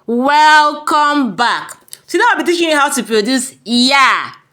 Welcome back. Today I'll be teaching you how to produce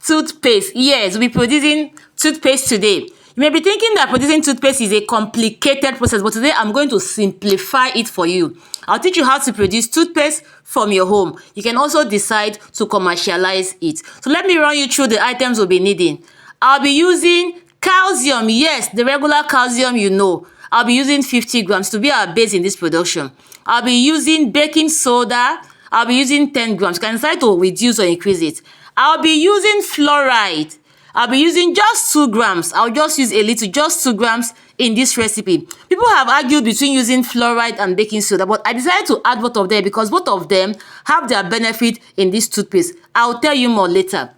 toothpaste. Yes, we'll be producing toothpaste today. You may be thinking that producing toothpaste is a complicated process, but today I'm going to simplify it for you. I'll teach you how to produce toothpaste from your home. You can also decide to commercialize it. So let me run you through the items we'll be needing. I'll be using calcium. Yes, the regular calcium you know. I'll be using 50 grams to be our base in this production. I'll be using baking soda. I'll be using 10 grams. You can decide to reduce or increase it. I'll be using fluoride. I'll be using just 2 grams. I'll just use a little, just 2 grams in this recipe. People have argued between using fluoride and baking soda, but I decided to add both of them because both of them have their benefit in this toothpaste. I'll tell you more later.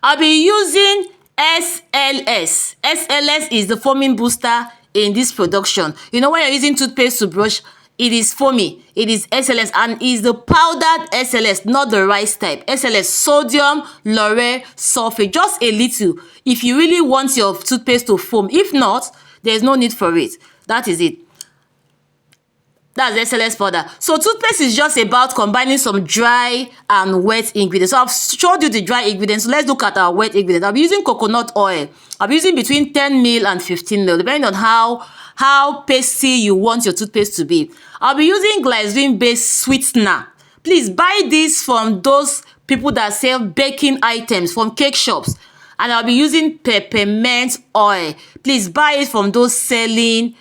I'll be using SLS. SLS is the foaming booster in this production. You know, when you're using toothpaste to brush, it is foamy. It is SLS and is the powdered SLS, not the rice type. SLS, sodium lauryl sulfate, just a little. If you really want your toothpaste to foam. If not, there's no need for it. That is it. That's SLS powder. So toothpaste is just about combining some dry and wet ingredients. So I've showed you the dry ingredients. So let's look at our wet ingredients. I'll be using coconut oil. I'll be using between 10 ml and 15 ml, depending on how pasty you want your toothpaste to be. I'll be using glycerin-based sweetener. Please buy this from those people that sell baking items, from cake shops. And I'll be using peppermint oil. Please buy it from those selling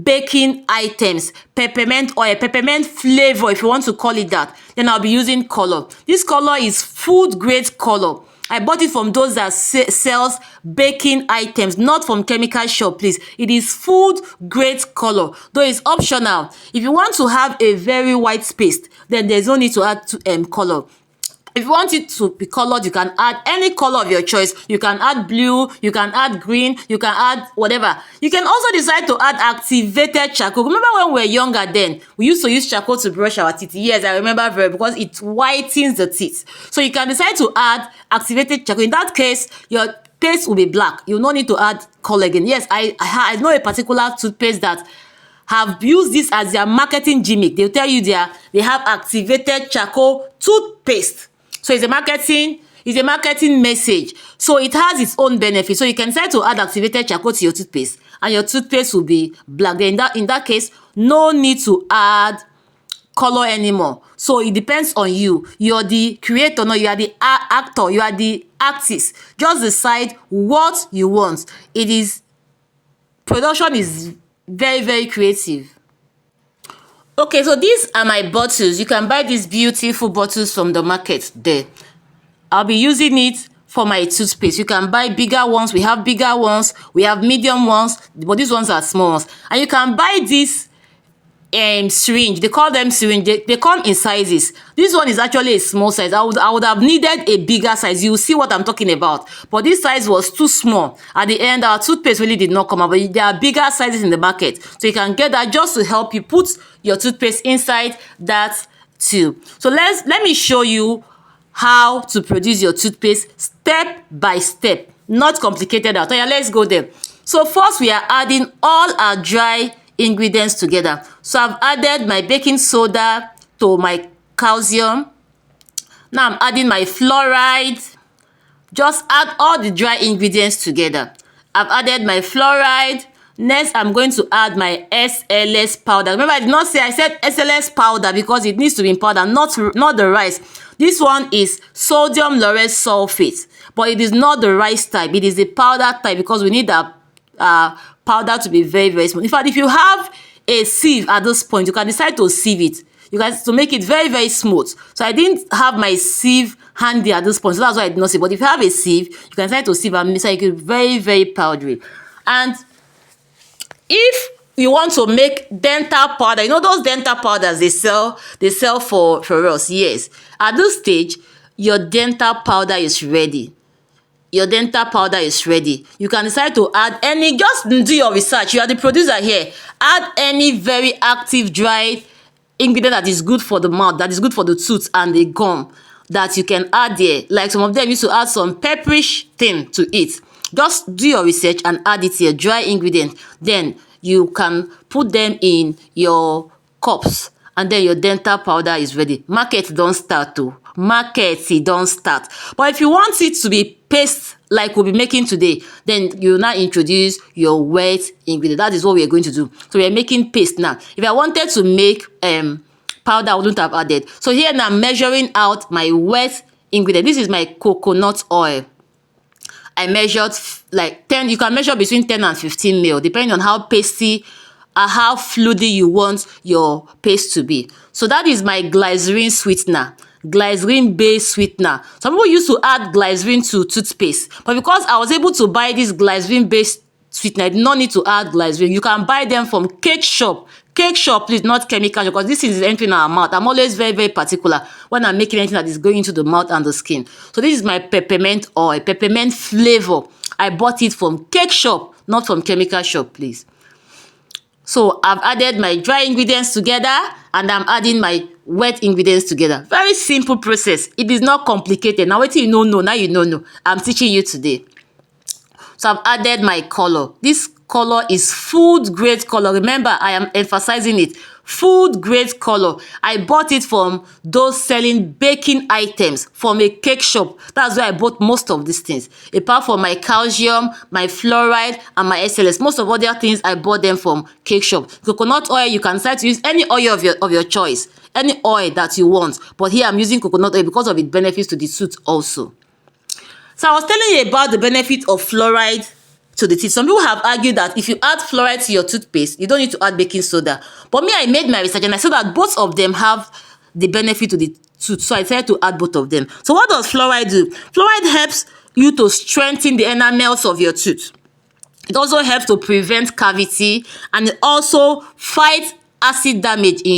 baking items. Peppermint oil, peppermint flavor, if you want to call it that. Then I'll be using color. This color is food grade color. I bought it from those that sells baking items, not from chemical shop, please. It is food grade color, though it's optional. If you want to have a very white paste, then there's no need to add color. If you want it to be colored, you can add any color of your choice. You can add blue, you can add green, you can add whatever. You can also decide to add activated charcoal. Remember when we were younger then, we used to use charcoal to brush our teeth. Yes, I remember very because it whitens the teeth. So you can decide to add activated charcoal. In that case, your paste will be black. You don't need to add color again. Yes, I know a particular toothpaste that have used this as their marketing gimmick. They'll tell you they have activated charcoal toothpaste. So it's a marketing message. So it has its own benefit. So you can decide to add activated charcoal to your toothpaste, and your toothpaste will be black. Then in that case, no need to add color anymore. So it depends on you. You're the creator, no, you are the actor, you are the artist. Just decide what you want. Production is very, very creative. Okay, so these are my bottles. You can buy these beautiful bottles from the market there. I'll be using it for my toothpaste. You can buy bigger ones. We have bigger ones. We have medium ones, but these ones are small ones. And you can buy this syringe. They call them syringe. They come in sizes. This one is actually a small size. I would have needed a bigger size. You will see what I'm talking about. But this size was too small. At the end, our toothpaste really did not come out. But there are bigger sizes in the market. So you can get that just to help you put your toothpaste inside that tube. So let me show you how to produce your toothpaste step by step. Not complicated at all. Yeah, let's go there. So first we are adding all our dry ingredients together. So I've added my baking soda to my calcium. Now I'm adding my fluoride. Just add all the dry ingredients together. I've added my fluoride. Next, I'm going to add my SLS powder. Remember, I did not say, I said SLS powder because it needs to be in powder, not the rice. This one is sodium lauryl sulfate, but it is not the rice type. It is the powder type because we need that powder to be very, very small. In fact, if you have a sieve at this point, you can decide to sieve it. You guys to make it very, very smooth. So I didn't have my sieve handy at this point, so that's why I did not sieve. But if you have a sieve, you can decide to sieve and make it very, very powdery. And if you want to make dental powder, you know those dental powders they sell for us. Yes. At this stage, your dental powder is ready. Your dental powder is ready. You can decide to add any, just do your research. You are the producer here. Add any very active dry ingredient that is good for the mouth, that is good for the tooth and the gum that you can add there. Like some of them used to add some pepperish thing to it. Just do your research and add it here, dry ingredient. Then you can put them in your cups and then your dental powder is ready. Market don start o. Market e don start. But if you want it to be paste like we'll be making today, then you now introduce your wet ingredient. That is what we are going to do. So we are making paste now. If I wanted to make powder, I wouldn't have added. So here now I'm measuring out my wet ingredient. This is my coconut oil. I measured like 10, you can measure between 10 and 15 ml, depending on how pasty or how fluidy you want your paste to be. So that is my glycerin sweetener, glycerin based sweetener. Some people used to add glycerin to toothpaste, but because I was able to buy this glycerin based sweetener, I did not need to add glycerin. You can buy them from cake shop. Cake shop, please, not chemical, because this is entering our mouth. I'm always very, very particular when I'm making anything that is going into the mouth and the skin. So this is my peppermint oil, peppermint flavor. I bought it from cake shop, not from chemical shop, please. So I've added my dry ingredients together and I'm adding my wet ingredients together. Very simple process. It is not complicated. Now wait till you know, now you know. I'm teaching you today. So I've added my color. This color is food grade color. Remember, I am emphasizing it. Food grade color. I bought it from those selling baking items from a cake shop. That's where I bought most of these things. Apart from my calcium, my fluoride, and my SLS. Most of other things I bought them from cake shop. Coconut oil, you can decide to use any oil of your choice. Any oil that you want. But here I'm using coconut oil because of its benefits to the tooth also. So I was telling you about the benefit of fluoride to the teeth. Some people have argued that if you add fluoride to your toothpaste, you don't need to add baking soda. But me, I made my research and I saw that both of them have the benefit to the tooth. So I decided to add both of them. So what does fluoride do? Fluoride helps you to strengthen the enamels of your tooth. It also helps to prevent cavity and it also fights acid damage in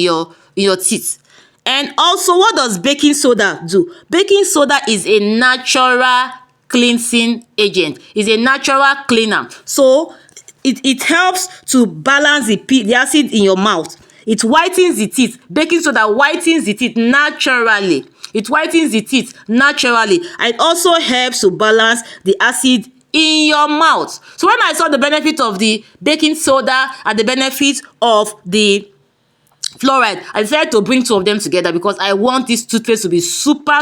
your teeth. And also, what does baking soda do? Baking soda is a natural cleansing agent. It's a natural cleaner. So it helps to balance the acid in your mouth. It whitens the teeth. Baking soda whitens the teeth naturally. It whitens the teeth naturally. And it also helps to balance the acid in your mouth. So when I saw the benefit of the baking soda and the benefit of the fluoride, I decided to bring two of them together because I want this toothpaste to be super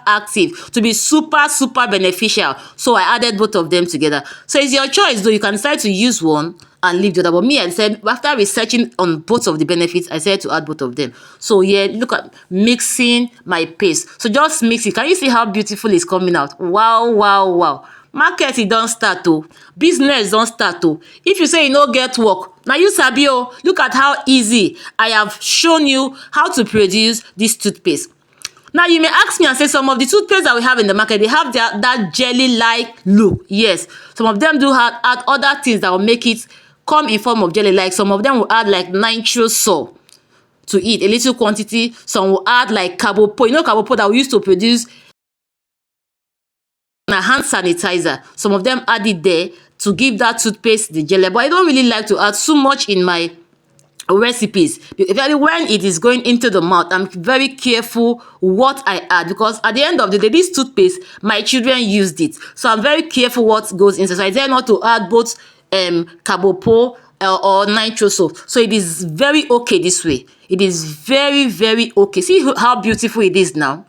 active, to be super beneficial. So I added both of them together. So it's your choice though. You can decide to use one and leave the other. But me, I said after researching on both of the benefits, I said to add both of them. So yeah, look at mixing my paste. So just mix it. Can you see how beautiful it's coming out? Wow. Market e don start o. Business don start o. If you say you no get work, na you sabi o. Look at how easy I have shown you how to produce this toothpaste. Now you may ask me and say some of the toothpaste that we have in the market, they have that jelly-like look. Yes, some of them do add other things that will make it come in form of jelly. Like some of them will add like nitrous salt to eat, a little quantity. Some will add like carbopo. You know carbopo that we used to produce a hand sanitizer. Some of them add it there to give that toothpaste the jelly, but I don't really like to add too much in my recipes. Especially when it is going into the mouth, I'm very careful what I add because at the end of the day, this toothpaste, my children used it, so I'm very careful what goes inside. So I dare not to add both carbopo or nitrous salt. So it is very okay this way. It is very okay. See how beautiful it is now.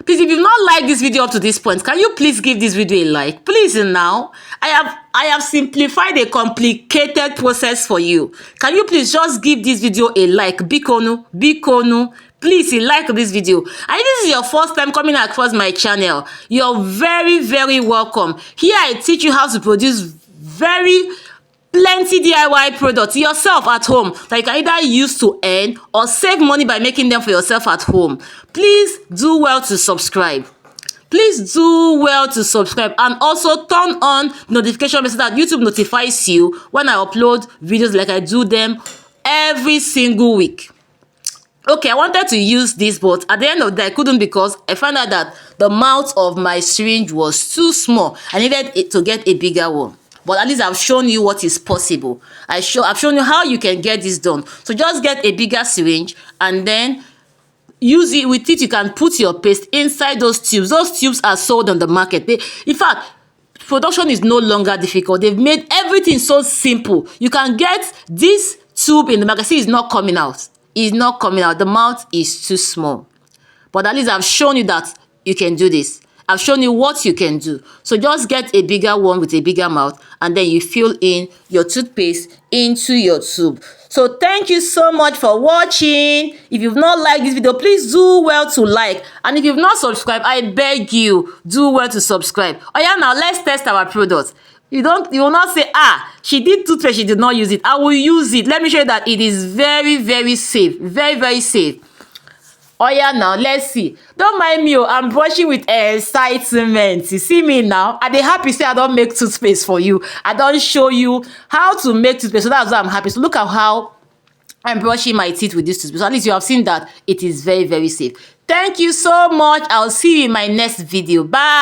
Please, if you've not liked this video up to this point, can you please give this video a like? Please now. I have simplified a complicated process for you. Can you please just give this video a like? Bikonu. Please like this video. And if this is your first time coming across my channel, you're very welcome. Here I teach you how to produce plenty DIY products yourself at home that you can either use to earn or save money by making them for yourself at home. Please do well to subscribe. And also turn on notification bell so that YouTube notifies you when I upload videos like I do them every single week. Okay, I wanted to use this, but at the end of the day, I couldn't because I found out that the mouth of my syringe was too small. I needed it to get a bigger one. But at least I've shown you what is possible. I've shown you how you can get this done. So just get a bigger syringe and then use it. With it, you can put your paste inside those tubes. Those tubes are sold on the market. In fact, production is no longer difficult. They've made everything so simple. You can get this tube in the mouth. See, it's not coming out. It's not coming out. The mouth is too small. But at least I've shown you that you can do this. I've shown you what you can do. So just get a bigger one with a bigger mouth, and then you fill in your toothpaste into your tube. So thank you so much for watching. If you've not liked this video, please do well to like. And if you've not subscribed, I beg you, do well to subscribe. Oh yeah, now let's test our product. You will not say, she did toothpaste, she did not use it. I will use it. Let me show you that it is very, very safe. Very, very safe. Oh yeah, now let's see. Don't mind me, I'm brushing with excitement. You see me now? I dey happy say I don't make toothpaste for you. I don't show you how to make toothpaste, so that's why I'm happy. So look at how I'm brushing my teeth with this toothpaste. So at least you have seen that it is very, very safe. Thank you so much. I'll see you in my next video. Bye.